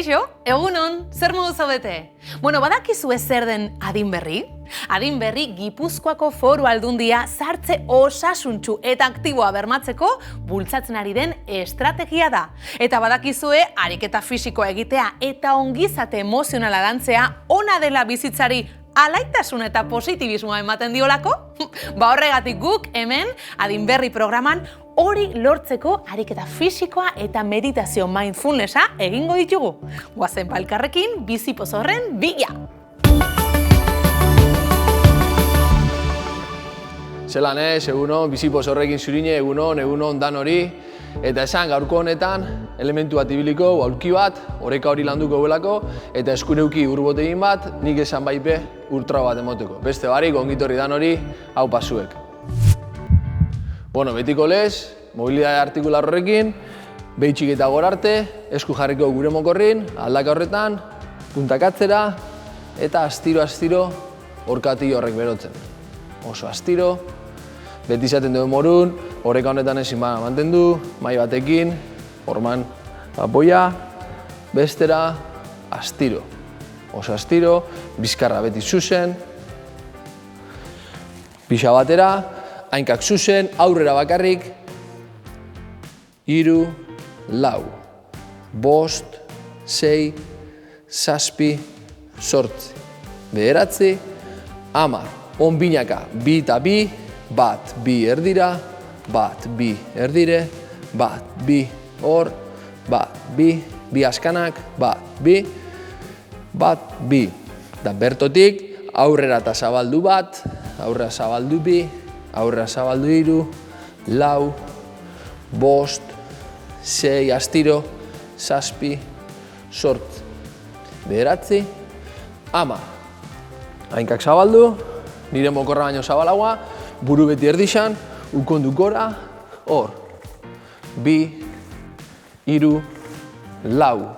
Kaixo, egunon, zer modu zaudete? Bueno, badakizu zer den adin berri? Adin berri Gipuzkoako Foru Aldundia sartze osasuntsu eta aktiboa bermatzeko bultzatzen ari den estrategia da. Eta badakizue, ariketa fisikoa egitea eta ongizate emozionala lantzea ona dela bizitzari alaitasun eta positibismoa ematen diolako? Ba horregatik guk hemen adin berri programan hori lortzeko ariketa fisikoa eta meditazio mindfulnessa egingo ditugu. Goazen balkarrekin bizi pozorren bila! Zelan egunon, bizi pozorrekin zurine, egunon dan hori. Eta esan gaurko honetan, elementu bat ibiliko, aulki bat, oreka hori landuko belako, eta eskuneuki urbotegin bat, nik esan baipe ultra bat emoteko. Beste barik, ongitorri dan hori, hau pasuek. Bueno, betiko lez, mobilidade artikular horrekin, behitxik eta gora arte, esku jarriko gure mokorrin, aldaka horretan, puntakatzera, eta astiro orkati horrek berotzen. Oso astiro, beti izaten duen morun, oreka honetan ezin bana mantendu, mai batekin, orman apoia, bestera, astiro. Oso astiro, bizkarra beti zuzen, pixa batera, hainkak zuzen, aurrera bakarrik, 3, 4, 5, 6, 7, 8, 9, 10, on binaka, 2 eta 2, 1, 2 erdira, 1, 2 erdire, 1, 2 hor, 1, 2, 2 askanak, 1, 2, 1, 2. Da bertotik, aurrera eta zabaldu 1, aurrera zabaldu 2, aurrera zabaldu 3, 4, 5, 6, astiro, 7, 8, 9, 10. Hainkak zabaldu, nire mokorra baino zabalagoa, buru beti erdixan, ukondu gora, hor. 2, 3, 4,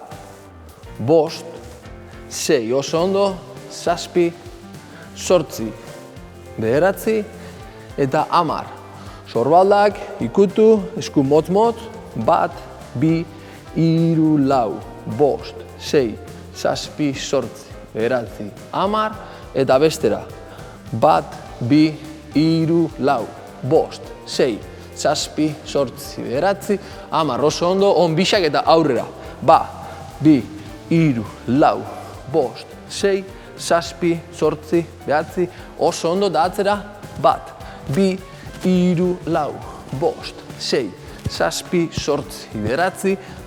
5, 6, oso ondo, 7, 8, 9, eta 10. Sorbaldak, ikutu, esku motz-motz, 1, 2, 3, 4, 5, 6, 7, 8, 9, 10, eta bestera. 1, 2, 3, 4, 5, 6, 7, 8, 9, 10, oso ondo, on bixak eta aurrera. 1, 2, 3, 4, 5, 6, 7, 8, 9, oso ondo, da atzera. 1, 2, 3, 4, 5, 6, 7, 8, 9,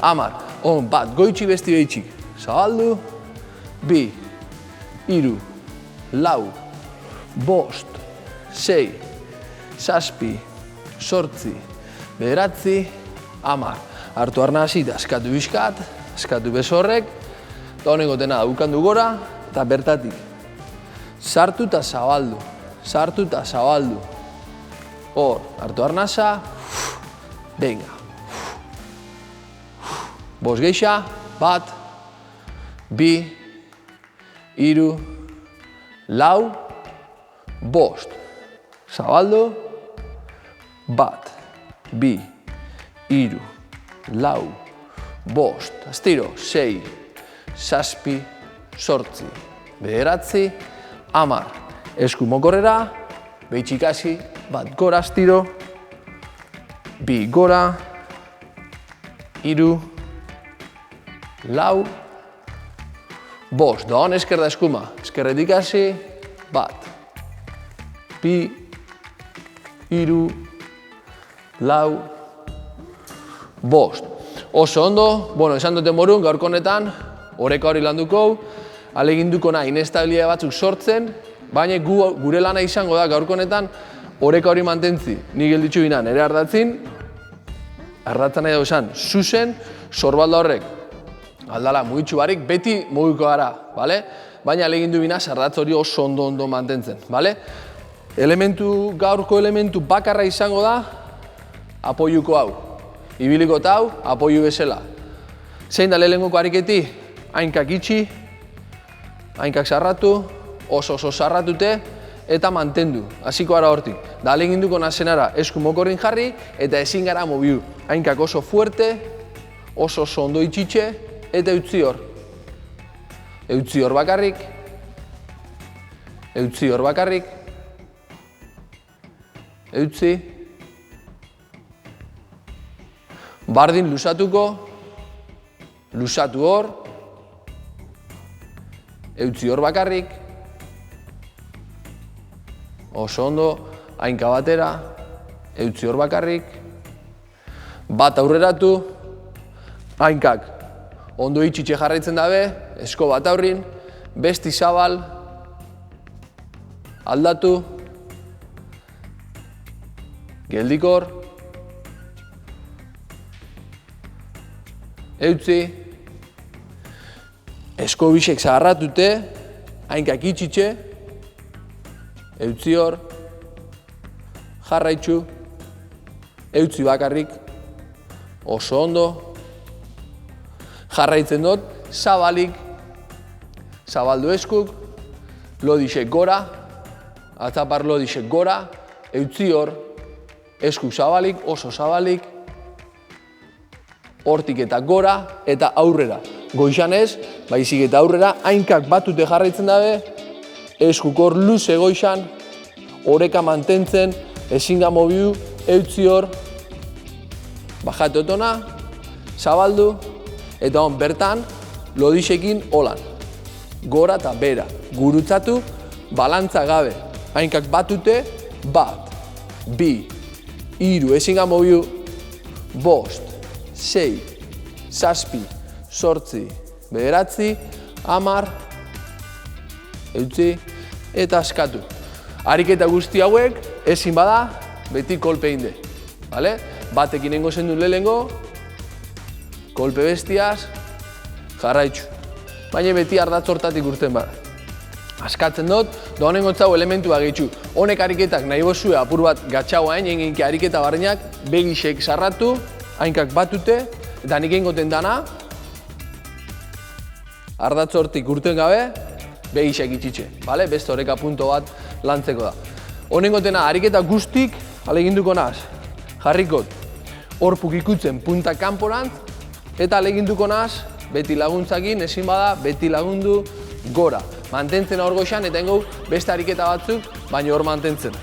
10, on bat, goitxik besti behitxik. Zabaldu, 2, 3, 4, 5, 6, 7, 8, 9, 10. Hartu arna hasi eta eskatu bizkat, eskatu besorrek, eta honengo dena daukandu gora, eta bertatik. Sartu eta zabaldu, sartu eta zabaldu. Hor, hartu arnasa, venga. 5 geixa, 1, 2, 3, 4, 5. Zabaldu, 1, 2, 3, 4, 5, astiro, 6, 7, 8, 9, 10, esku mokorrera, behitxik hasi, 1 gora astiro, 2 gora, 3, 4, 5, doan eskerda eskuma, eskerretik hasi, 1, 2, 3, 4, 5. Oso ondo, bueno, esan dute morun, gaurko honetan, oreka hori landuko, aleginduko nahi inestabilidade batzuk sortzen, baina gure lana izango da gaurko honetan, oreka hori mantentzi. Nik gelditzu binan, ere ardatzin, ardatzen nahi dago esan, zuzen, sorbalda horrek, aldala mugitxu barik, beti mugiko gara, bale? Baina alegindu binaz, ardatz hori oso ondo mantentzen, bale? Gaurko elementu bakarra izango da, apoiuko hau. Ibiliko eta hau, apoiu bezala. Zein da lehenengoko ariketi? Hainkak itxi, hainkak sarratu, oso sarratute, eta mantendu. Hasiko gara hortik. Da aleginduko nazenara esku mokorrin jarri, eta ezin gara mobiu. Hainkak oso fuerte, oso ondo itxitxe, eta utzi hor. eutzi hor bakarrik, eutzi hor bakarrik, eutzi, bardin lusatuko, lusatu hor, eutzi hor bakarrik, oso ondo, hainka batera, eutzi hor bakarrik, bat aurreratu, hainkak ondo itxitxe jarraitzen dabe, esko bat aurrin, besti zabal, aldatu, geldikor, eutzi, esko bisek zaharratute, hainkak itxitxe, eutzi hor, jarraitzu, eutzi bakarrik, oso ondo, jarraitzen dut, zabalik, zabaldu eskuk, lodisek gora, atzapar lodisek gora, eutzi hor, eskuk zabalik, oso zabalik, hortik eta gora eta aurrera. Goixan ez, baizik eta aurrera, hainkak batute jarraitzen dabe, eskuk hor luze goixan, oreka mantentzen, ezinga mobiu, eutzi hor, bajate otona, zabaldu, eta hon bertan, lodisekin holan. Gora eta bera, gurutzatu, balantza gabe. Hainkak batute, bat, bi, hiru, ezinga mobiu, bost, sei, zazpi, zortzi, bederatzi, hamar, eutzi, eta askatu. Ariketa guzti hauek, ezin bada, beti kolpe inde. Batekin nengo zendu lehengo, kolpe bestiaz, jarraitzu. Baina beti ardatz hortatik urten bada. Askatzen dut, da honengo txau elementua gehitzu. Honek ariketak nahi bozue apur bat gatxaua engenki ariketa barrenak, begisek sarratu, hainkak batute, eta nik engoten dana, ardatz hortik urten gabe, begisek itxitxe. Beste horeka punto bat lantzeko da. Honengo tena ariketa guztik aleginduko naz. Jarrikot, horpuk ikutzen punta kanporantz, eta aleginduko naz, beti laguntzakin, ezin bada, beti lagundu gora. Mantentzen hor goxan, eta ingo beste ariketa batzuk, baina hor mantentzen.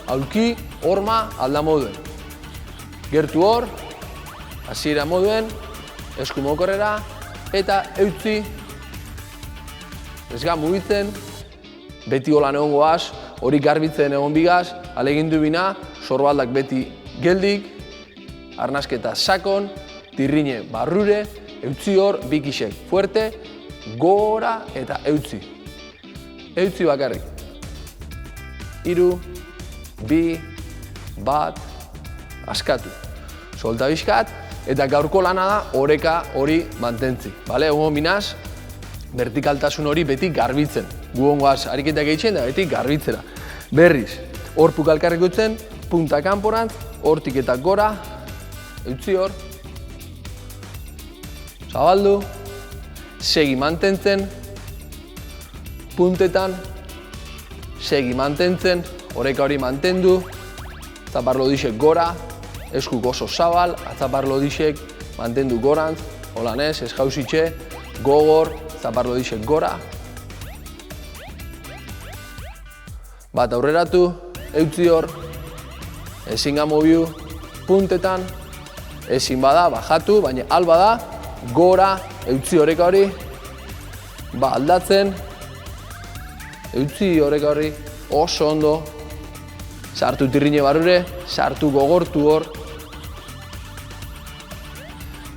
Aulki, horma, alda moduen. Gertu hor, hasiera moduen, esku mokorrera, eta eutzi, ez ga mugitzen, beti holan egon goaz, hori garbitzen egon bigaz, alegindu bina, sorbaldak beti geldik, arnasketa sakon, tirrine barrure, eutzi hor, bikisek fuerte, gora eta eutzi. Eutzi bakarrik. 3, 2, 1, askatu. Solta bizkat, eta gaurko lana da oreka hori mantentzi. Egon binaz, vertikaltasun hori beti garbitzen. Gu hongoaz ariketak egiten da beti garbitzera. Berriz, horpuk alkarrik utzen, punta kanporantz, hortik eta gora, eutzi hor, zabaldu, segi mantentzen, puntetan, segi mantentzen, oreka hori mantendu, atzapar lodisek gora, eskuk oso zabal, atzapar lodisek mantendu gorantz, holan ez jauzitxe, gogor, atzapar lodisek gora, bat aurreratu, eutzi hor, ezin mobiu, puntetan, ezin bada, bajatu, baina alba da, gora, eutzi oreka hori, aldatzen, eutzi oreka hori, oso ondo, sartu tirrine barrure, sartu gogortu hor,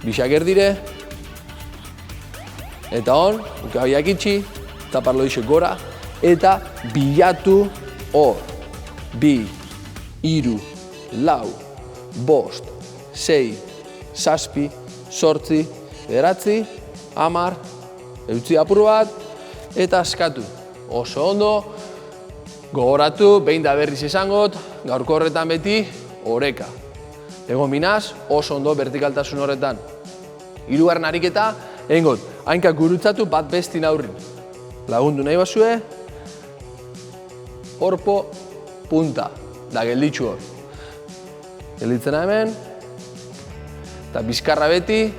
bisak erdire, eta hon, ukabiak itxi, atzapar lodisek gora, eta bilatu hor, 2, 3, 4, 5, 6, 7, 8, 9, 10, eutzi apur bat, eta askatu. Oso ondo, gogoratu, behin da berriz esangot, gaurko horretan beti, oreka. Egon binaz, oso ondo vertikaltasun horretan. 3. ariketa, egingot, hainkak gurutzatu bat bestin aurrin. Lagundu nahi bazue, horpo, punta, da gelditzu hor. Gelditzena hemen, eta bizkarra beti,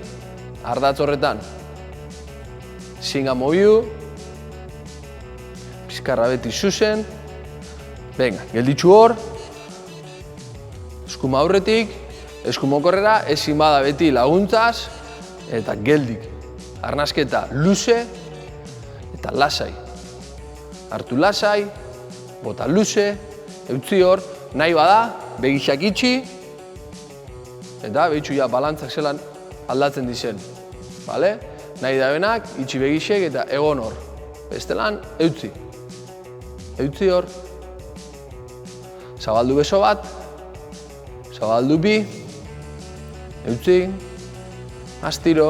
ardatz horretan. Zinga mobiu. Bizkarra beti zuzen. Venga, gelditxu hor. Eskuma aurretik, eskumokorrera, ezin bada beti laguntzaz, eta geldik. Arnasketa luze eta lasai. Hartu lasai, bota luze, eutzi hor, nahi bada, begixak itxi, eta behitxu ja balantzak zelan aldatzen dizen. Bale? Nahi da benak, itxi begixek eta egon hor. Bestelan, eutzi. Eutzi hor. Zabaldu beso bat, zabaldu bi, eutzi, astiro,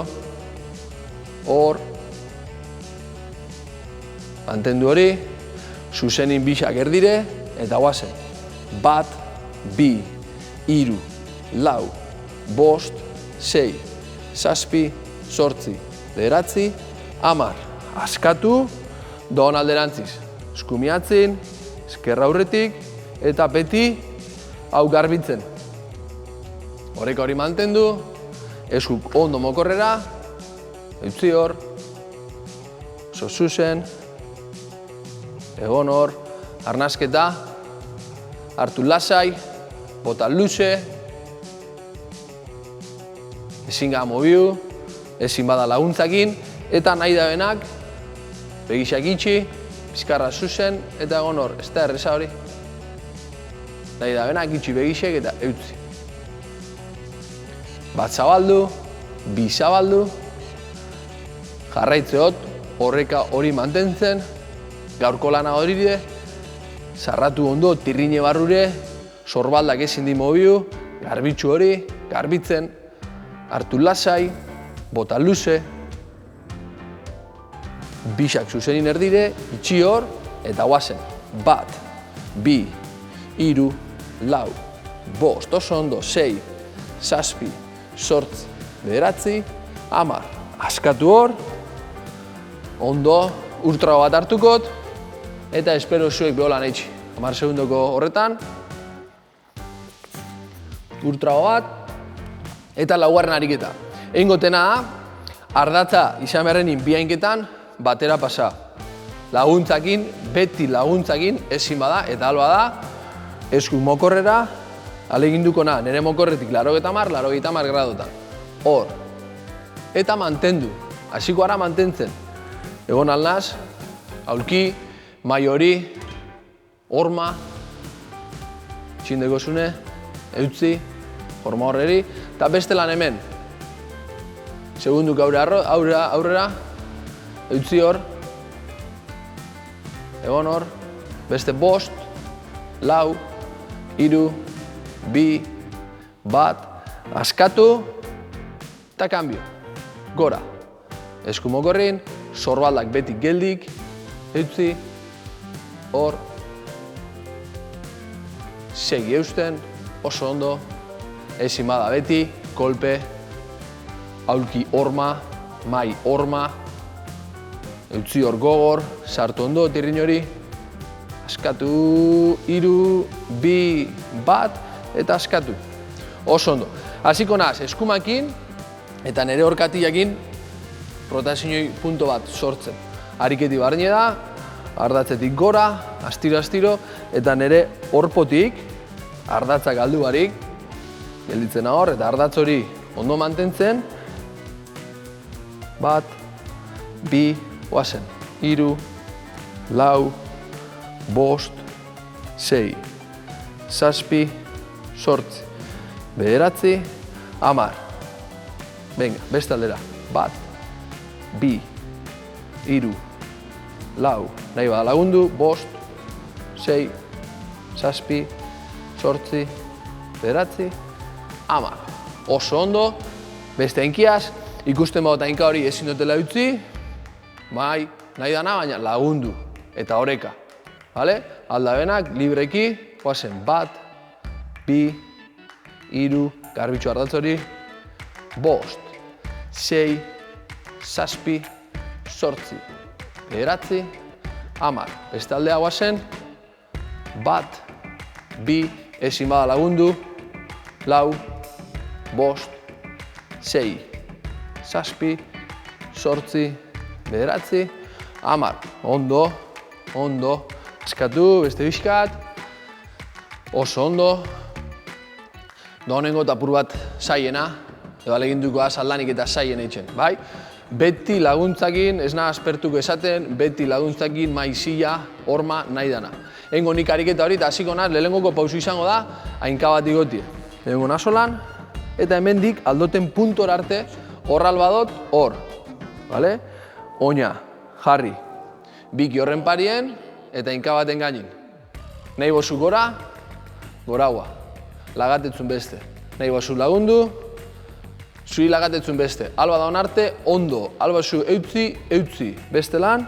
hor, mantendu hori, zuzenin bisak erdire, eta guazen. Bat, bi, hiru, lau, bost, sei, zazpi, zortzi, bederatzi, 10. Askatu, doan alderantziz. Eskumiatzin, eskerra aurretik, eta beti hau garbitzen. Oreka hori mantendu, eskuk ondo mokorrera, eutzi hor, oso zuzen, egon hor, arnasketa, hartu lasai, bota luze, ezin mobiu, ezin bada laguntzakin, eta nahi da benak, begixak itxi, bizkarra zuzen, eta egon hor, ez da erreza hori. Nahi da benak itxi begixek eta eutzi. Bat zabaldu, bi zabaldu, jarraitzeot, oreka hori mantentzen, gaurko lana hori de, zarratu ondo, tirrine barrure, sorbaldak ezin di mobiu, garbitzu hori, garbitzen, hartu lasai, bota luze, bisak zuzenin erdire, itxi hor, eta guazen. Bat, bi, hiru, lau, bost, oso ondo, sei, zazpi, zortzi, bederatzi, 10. Askatu hor, ondo, ultra bat hartukot, eta espero zuek beholan eitxi. 10 segundoko horretan, ultra bat, eta laugarren ariketa. Egin gotena da, ardatza izan beharrenin bihainketan, batera pasa. Laguntzakin, beti laguntzakin, ezin bada, eta alba da, esku mokorrera, aleginduko na, nire mokorretik 80 gradotan. Hor. Eta mantendu. Hasiko ara mantentzen. Egon alnaz, aulki, mai hori, horma, txindeko zune, eutzi, horma horreri, eta beste lan hemen. Segunduk aurrera, eutzi hor, egon hor, beste bost, lau, hiru, bi, bat, askatu, eta kambio. Gora. Eskumokorrin, sorbaldak beti geldik, eutzi, hor, segi eusten, oso ondo, ezin bada beti, kolpe, aulki horma, mai horma, eutzi hor gogor, sartu ondo, tirrin hori, askatu, hiru, bi, bat, eta askatu. Oso ondo. Hasiko naz, eskumakin, eta nire horkatiakin, rotazionoi punto bat sortzen. Ariketi barne da, ardatzetik gora, astiro, eta nire horpotik, ardatzak aldu barik, gelditzen hor, eta ardatz hori ondo mantentzen, bat, bi, oazen, hiru, lau, bost, sei, zazpi, zortzi, bederatzi, 10. Venga, beste aldera. Bat, bi, hiru, lau, nahi bada lagundu, bost, sei, zazpi, zortzi, bederatzi, 10. Oso ondo, beste enkiaz, ikusten bauta enka hori ezin dutela utzi, mai, nahi dana, baina lagundu eta oreka. Vale? Aldabenak, libreki, oazen, bat, bi, hiru, garbitzu ardatz hori, bost, sei, zazpi, zortzi, bederatzi, 10. Beste aldea oazen, bat, bi, ezin bada lagundu, lau, bost, sei, zazpi, zortzi, bederatzi, 10. Ondo, ondo. Askatu, beste bizkat. Oso ondo. Da honengo eta apur bat saiena, edo aleginduko azaldanik eta saien eitzen, bai? Beti laguntzakin, ez nahi aspertuko esaten, beti laguntzakin maizia, horma, nahi dana. Engo nik ariketa hori eta hasiko naz, lehengoko pausu izango da, hainka bat igotie. Lehengo nasolan, eta hemendik aldoten puntor arte, horral badot, hor. Bale? Oina, jarri, biki horren parien, eta hainka baten gainin. Nahi bozu gora, goraua. Lagatetzun beste. Nahi bozu lagundu, zui lagatetzun beste. Alba daun arte, ondo. Alba zu eutzi, eutzi. Beste lan,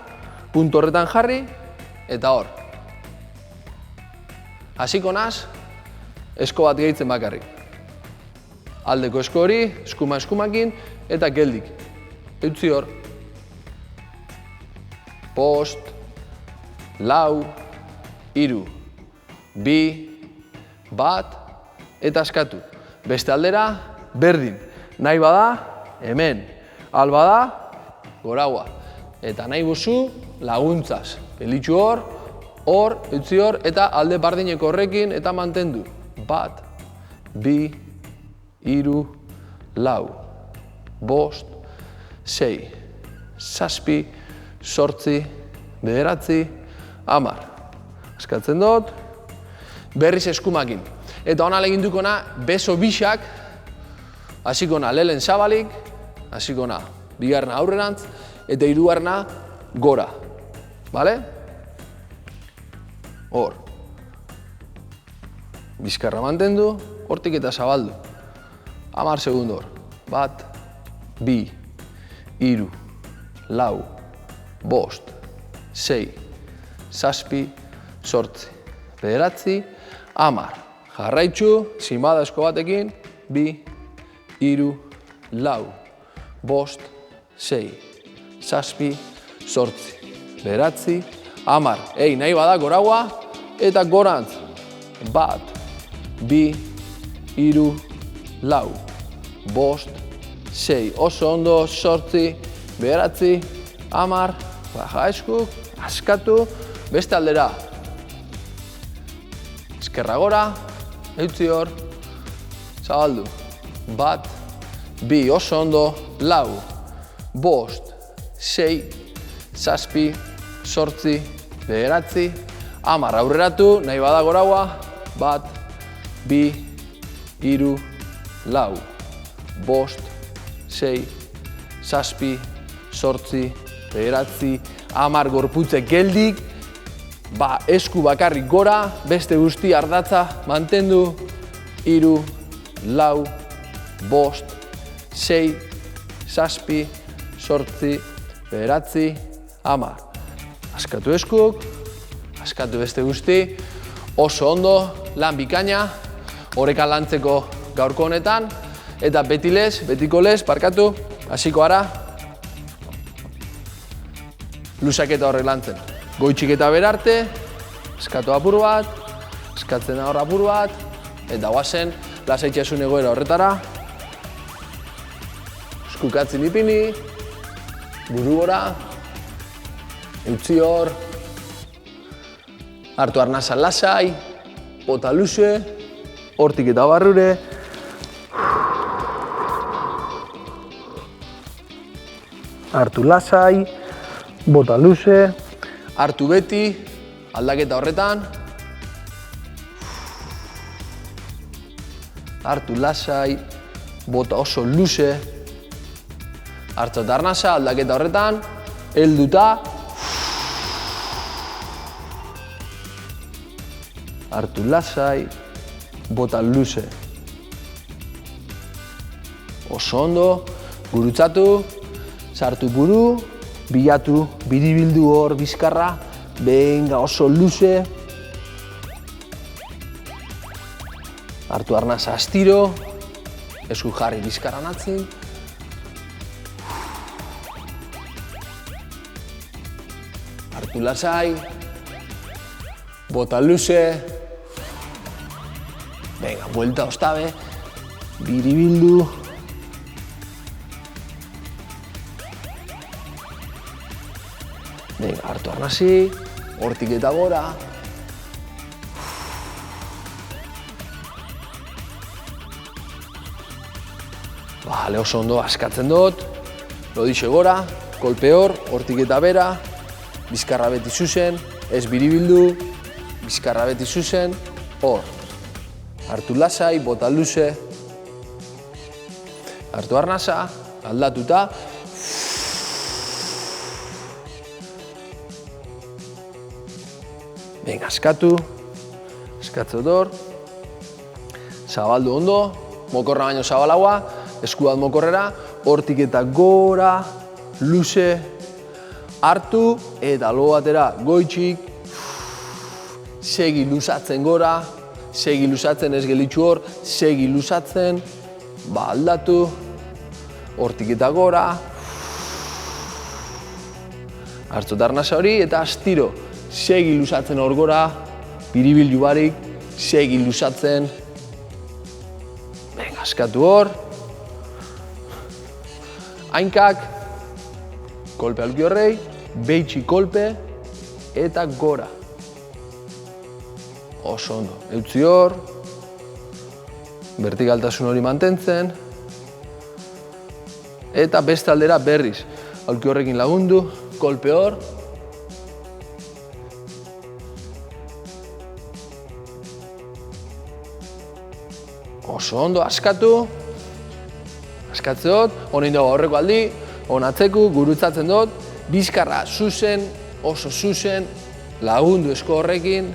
puntu horretan jarri, eta hor. Hasiko naz, esko bat gehitzen bakarrik. Aldeko esko hori, eskumakin, eta geldik. Eutzi hor. Bost, lau, 3, 2, 1, eta askatu. Beste aldera, berdin. Nahi bada, hemen. Alba da, goraua. Eta nahi bozu, laguntzaz. Pelitxu hor, hor, eutzi hor, eta alde bardineko horrekin, eta mantendu. 1, 2, 3, 4, 5, 6, 7, 8, 9, 10. Askatzen dut, berriz eskumakin. Eta hona leginduko na, beso bixak, hasiko na lehen zabalik, hasiko na bigarna aurrerantz, eta hirugarna gora. Bale? Hor. Bizkarra mantendu, hortik eta zabaldu. 10 segundo hor. 1, 2, 3, 4, 5, 6, 7, 8, 9, 10. Jarraitzu, zinbada esko batekin, 2, 3, 4, 5, 6, 7, 8, 9, 10. Ei, nahi bada goraua, eta gorantz. 1, 2, 3, 4, 5, 6. Oso ondo, 8, 9, 10. Baja eskuk, askatu, beste aldera. Eskerra gora, eutzi hor, zabaldu. 1, 2, oso ondo, 4, 5, 6, 7, 8, 9, 10. Aurreratu, nahi bada goraua. 1, 2, 3, 4, 5, 6, 7, 8, 9, 10. Gorputze geldik. Esku bakarrik gora, beste guzti ardatza, mantendu. 3, 4, 5, 6, 7, 8, 9, 10. Askatu eskuk, askatu beste guzti. Oso ondo, lan bikaina, oreka lantzeko gaurko honetan. Eta betiko lez, parkatu, hasiko ara. Lusaketa horrek lantzen. Goitxik eta berarte, eskatu apur bat, eskatzen ahorra apur bat, eta guazen, lasaitxasun egoera horretara. Eskukatzen ipini, buru gora, eutzi hor, hartu arnazan lasai, bota luze, hortik eta barrure. Hartu lasai, bota luze. Hartu beti, aldaketa horretan. Hartu lasai, bota oso luze. Hartu arnasa, aldaketa horretan. Helduta. Hartu lasai, bota luze. Oso ondo, gurutzatu, sartu buru. Bilatu, biribildu hor, bizkarra, benga oso luze. Hartu arnasa astiro, esku jarri bizkarra natzen. Hartu lasai, bota luze. Venga, vuelta ostabe, biribildu. Venga, hartu arnasi, hortik eta gora. Bale, oso ondo, askatzen dut. Lodixe gora, kolpe hor, hortik eta bera. Bizkarra beti zuzen, ez biribildu. Bizkarra beti zuzen, hor. Hartu lasai, bota luze. Hartu arnasa, aldatuta. Venga, askatu. Askatze hor. Zabaldu ondo, mokorra baino zabalagoa. Esku bat mokorrera, hortik eta gora, luze. Hartu eta lo batera goitxik. Segi luzatzen gora. Segi luzatzen ez gelitxu hor, segi luzatzen, aldatu, hortik eta gora. Hartzot arnasa hori eta astiro, segi luzatzen hor gora, biribildu barik, segi luzatzen. Venga, askatu hor. Hainkak, kolpe alki horrei, beitxi kolpe eta gora. Oso ondo, eutzi hor, vertikaltasun hori mantentzen, eta beste aldera berriz, aulki horrekin lagundu, kolpe hor, oso ondo, askatu, askatze dut, honein dago aurreko aldi, onatzeku, gurutzatzen dut, bizkarra zuzen, oso zuzen, lagundu esko horrekin,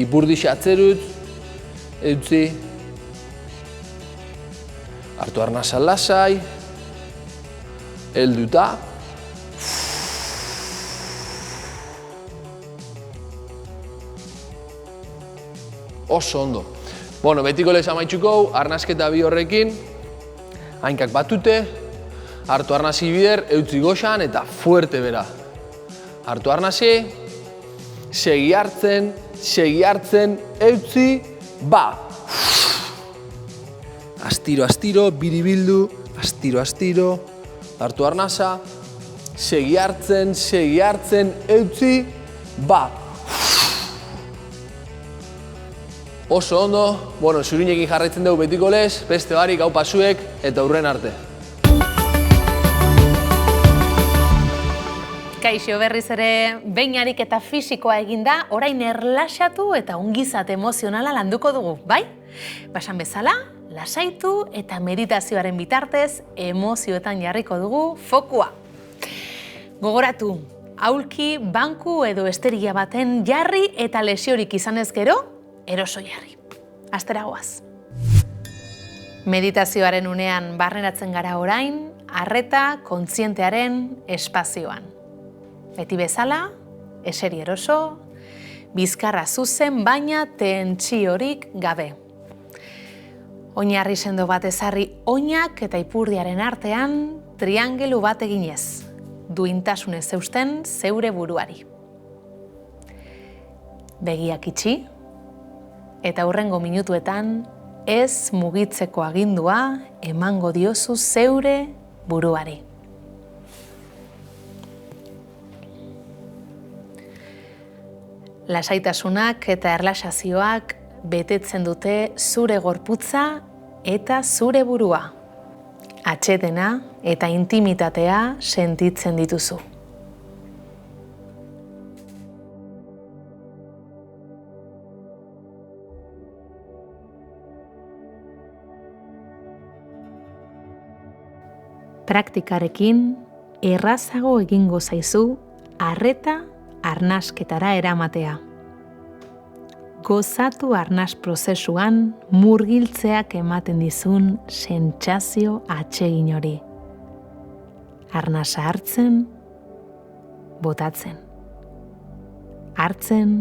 ipurdixe atzerut, eutzi, hartu arnasa lasai, helduta, oso ondo. Bueno, betiko lez amaitxuko, arnasketa bi horrekin, hainkak batute, hartu arnasi bider, eutzi goxan eta fuerte bera. Hartu arnasi, segi hartzen, eutzi, Astiro, astiro, biribildu, astiro, hartu arnasa, segi hartzen, eutzi, Oso ondo, bueno, zurinekin jarraitzen dugu betiko lez, beste barik, hau pasuek, eta hurren arte. Kaixo, berriz ere, behin ariketa fisikoa eginda, orain erlaxatu eta ongizat emozionala landuko dugu, bai? Basan bezala, lasaitu eta meditazioaren bitartez emozioetan jarriko dugu fokua. Gogoratu, aulki, banku edo esteria baten jarri eta lesiorik izanez gero, eroso jarri. Astera goaz. Meditazioaren unean barneratzen gara orain, arreta kontzientearen espazioan. Beti bezala, eseri eroso, bizkarra zuzen baina tentsiorik gabe. Oinarri sendo bat ezarri oinak eta ipurdiaren artean triangelu bat eginez, duintasunez eusten zeure buruari. Begiak itxi, eta hurrengo minutuetan ez mugitzeko agindua emango diozu zeure buruari. Lasaitasunak eta erlaxazioak betetzen dute zure gorputza eta zure burua. Atsedena eta intimitatea sentitzen dituzu. Praktikarekin errazago egingo zaizu arreta arnasketara eramatea. Gozatu arnas prozesuan murgiltzeak ematen dizun sentsazio atsegin hori. Arnasa hartzen, botatzen. Hartzen,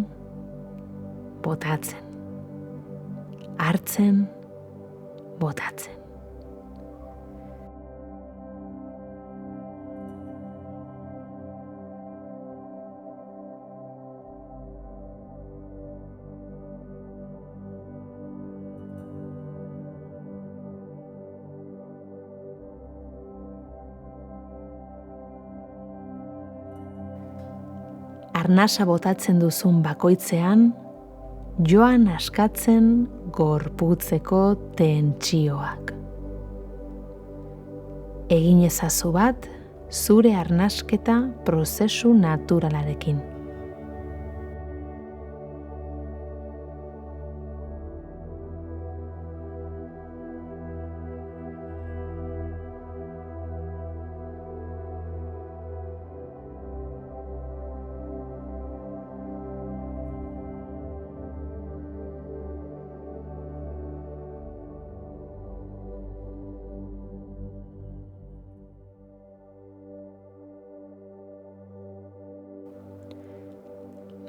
botatzen. Hartzen, botatzen. arnasa botatzen duzun bakoitzean, joan askatzen gorputzeko tentsioak. Egin ezazu bat zure arnasketa prozesu naturalarekin.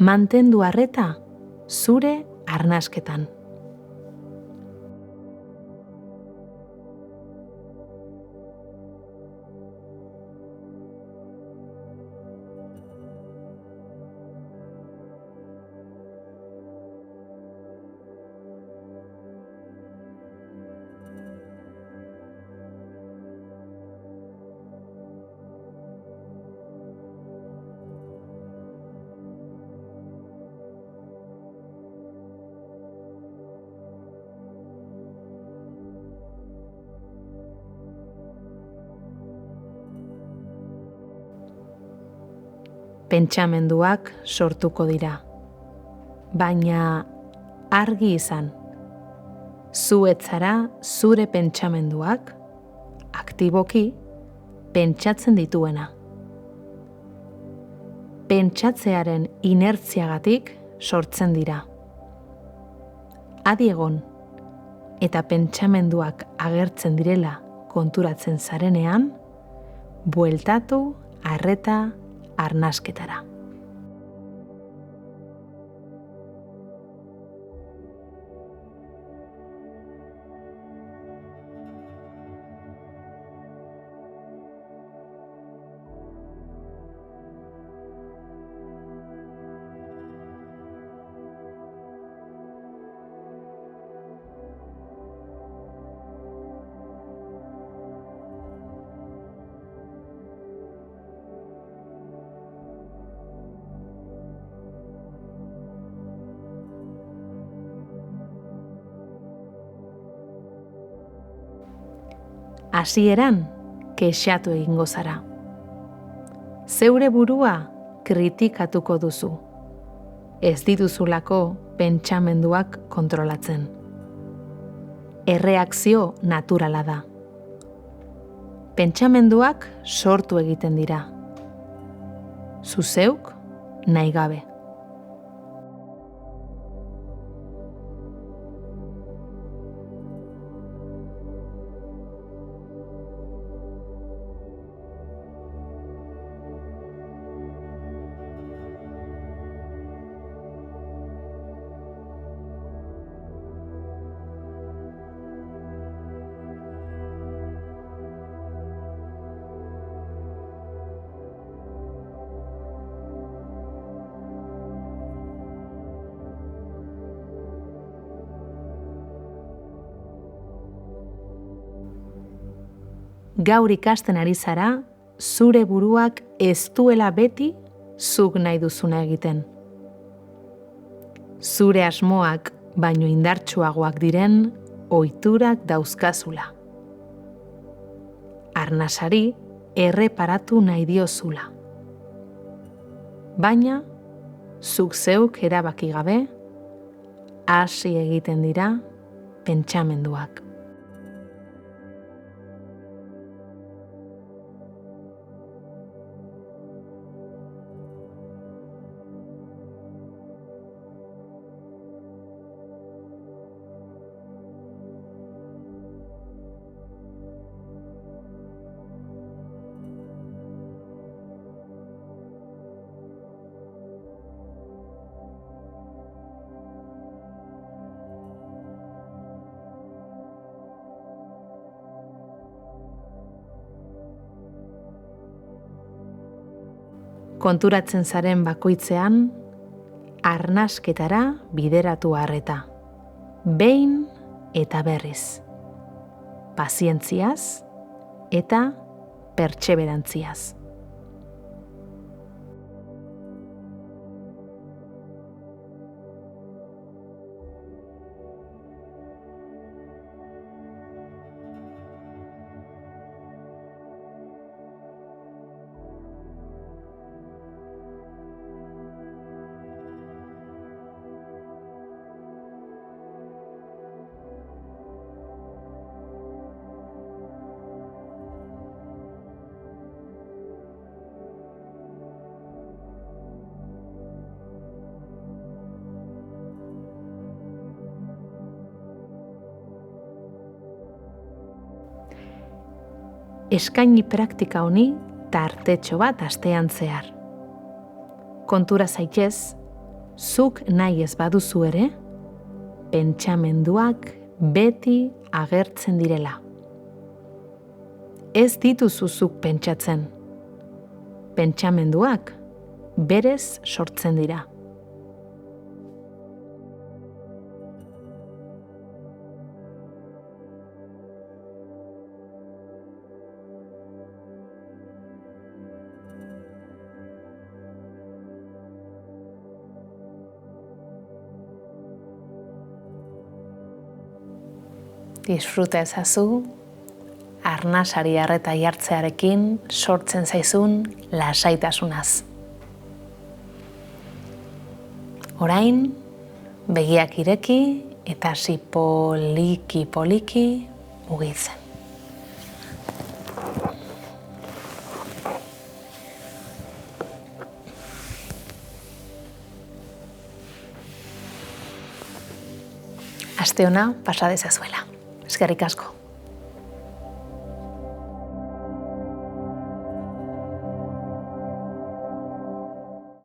Mantendu arreta zure arnasketan. Pentsamenduak sortuko dira, baina argi izan, zu ez zara zure pentsamenduak aktiboki pentsatzen dituena. Pentsatzearen inertziagatik sortzen dira. Adi egon, eta pentsamenduak agertzen direla konturatzen zarenean, bueltatu arreta arnasketara. Hasieran kexatu egingo zara. Zeure burua kritikatuko duzu. Ez dituzulako pentsamenduak kontrolatzen. Erreakzio naturala da. Pentsamenduak sortu egiten dira. Zu zeuk nahi gabe. Gaur ikasten ari zara, zure buruak ez duela beti zuk nahi duzuna egiten. Zure asmoak baino indartsuagoak diren ohiturak dauzkazula. Arnasari erreparatu nahi diozula. Baina, zuk zeuk erabaki gabe, hasi egiten dira pentsamenduak. Konturatzen zaren bakoitzean, arnasketara bideratu arreta. Behin eta berriz. Pazientziaz eta pertseberantziaz. eskaini praktika honi tartetxo bat astean zehar. Kontura zaitez, zuk nahi ez baduzu ere, pentsamenduak beti agertzen direla. Ez dituzu zuk pentsatzen. Pentsamenduak berez sortzen dira. Disfruta ezazu, arnasari arreta jartzearekin sortzen zaizun lasaitasunaz. Orain, begiak ireki eta hasi poliki mugitzen. Aste ona pasa dezazuela. Eskerrik asko.